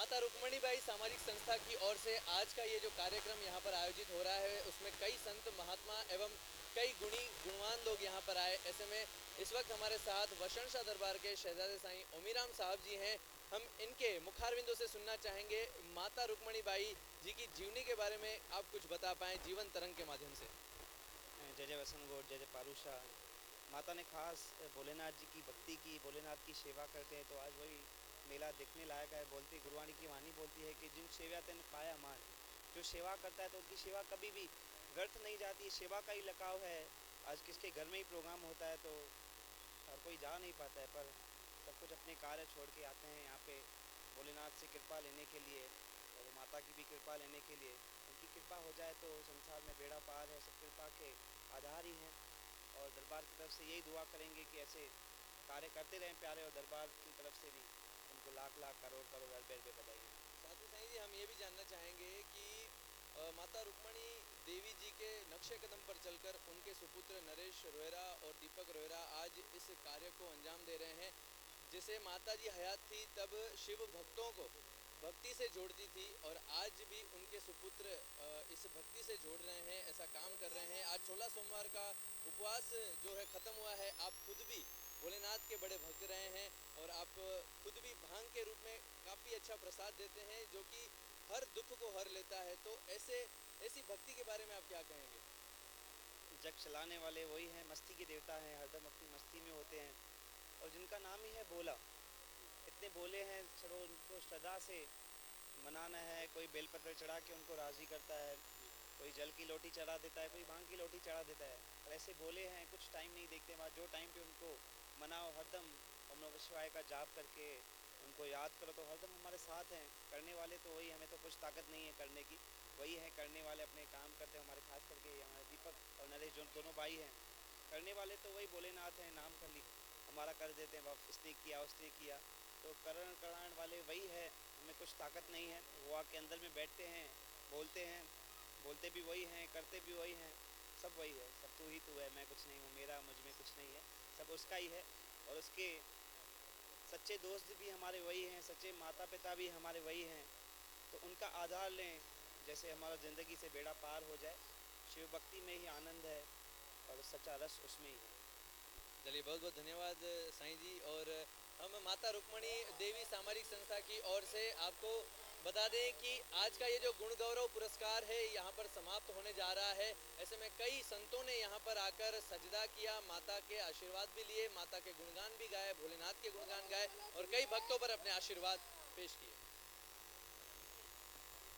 माता रुक्मणीबाई सामाजिक संस्था की ओर से आज का ये जो कार्यक्रम यहाँ पर आयोजित हो रहा है उसमें कई संत महात्मा एवं कई गुणवान लोग यहाँ पर आए। ऐसे में इस वक्त हमारे साथ वसंत शाह दरबार के शहजादे साईं ओमीराम साहब जी हैं। हम इनके मुखारविंदों से सुनना चाहेंगे माता रुक्मणीबाई जी की जीवनी के बारे में आप कुछ बता पाएं जीवन तरंग के माध्यम से। जय जय वसंत गौर, जय जय पारूषा। माता ने खास भोलेनाथ जी की भक्ति की, भोलेनाथ की सेवा करते हैं तो आज वही मेला देखने लायक है। बोलती गुरुवाणी की वाणी बोलती है कि जिन सेवा तेन पाया मान, जो सेवा करता है तो उनकी सेवा कभी भी व्यर्थ नहीं जाती। सेवा का ही लगाव है। आज किसके घर में ही प्रोग्राम होता है तो हर कोई जा नहीं पाता है, पर सब कुछ अपने कार्य छोड़ के आते हैं यहाँ पे भोलेनाथ से कृपा लेने के लिए और माता की भी कृपा लेने के लिए। उनकी कृपा हो जाए तो संसार में बेड़ा पार है। सब कृपा के आधार ही हैं और दरबार की तरफ से यही दुआ करेंगे कि ऐसे कार्य करते रहें प्यारे, और दरबार की तरफ से भी उनको लाख लाख करोड़ करोड़ अरबे अरबे बधाई। साथ ही साईं जी हम ये भी जानना चाहेंगे कि माता रुक्मणी देवी जी के नक्शे कदम पर चलकर उनके सुपुत्र नरेश रोहेरा और दीपक रोहेरा आज इस कार्य को अंजाम दे रहे हैं। जैसे माता जी हयात थी तब शिव भक्तों को भक्ति से जोड़ती थी और आज भी उनके सुपुत्र इस भक्ति से जोड़ रहे हैं, ऐसा काम कर रहे हैं। आज 16 सोमवार का उपवास जो है ख़त्म हुआ है। आप खुद भी भोलेनाथ के बड़े भक्त रहे हैं और आप खुद भी भांग के रूप में काफ़ी अच्छा प्रसाद देते हैं जो कि हर दुख को हर लेता है। तो ऐसी भक्ति के बारे में आप क्या कहेंगे? जग चलाने वाले वही हैं, मस्ती के देवता हैं, हरदम अपनी मस्ती में होते हैं और जिनका नाम ही है भोला। इतने भोले हैं, चलो उनको श्रद्धा से मनाना है। कोई बेलपत्र चढ़ा के उनको राज़ी करता है, कोई जल की लोटी चढ़ा देता है, कोई भांग की लोटी चढ़ा देता है। और ऐसे भोले हैं, कुछ टाइम नहीं देखते। बाद जो टाइम पे उनको मनाओ, हरदम ओम नमः शिवाय का जाप करके उनको याद करो तो हरदम हमारे साथ हैं। करने वाले तो वही, हमें तो कुछ ताकत नहीं है करने की, वही है करने वाले। अपने काम करते हैं हमारे, खास करके हमारे दीपक और नरेश जो दोनों भाई हैं, करने वाले तो वही भोलेनाथ हैं। नाम खाली हमारा कर देते हैं, बाप इसने किया उसने किया, तो करण कराने वाले वही है। हमें कुछ ताकत नहीं है। वो आके अंदर में बैठते हैं, बोलते हैं, बोलते भी वही हैं, करते भी वही हैं। सब वही है। सब तू ही तू है, मैं कुछ नहीं हूँ, मेरा मुझ में कुछ नहीं है, सब उसका ही है। और उसके सच्चे दोस्त भी हमारे वही हैं, सच्चे माता पिता भी हमारे वही हैं। तो उनका आधार लें, जैसे हमारा ज़िंदगी से बेड़ा पार हो जाए। शिव भक्ति में ही आनंद है और सच्चा रस उसमें ही है। चलिए बहुत बहुत धन्यवाद साईं जी। और हम माता रुक्मणी देवी सामाजिक संस्था की ओर से आपको बता दें कि आज का ये जो गुण गौरव पुरस्कार है यहाँ पर समाप्त होने जा रहा है। ऐसे में कई संतों ने यहाँ पर आकर सजदा किया, माता के आशीर्वाद भी लिए, माता के गुणगान भी गाए, भोलेनाथ के गुणगान गाए और कई भक्तों पर अपने आशीर्वाद पेश किए।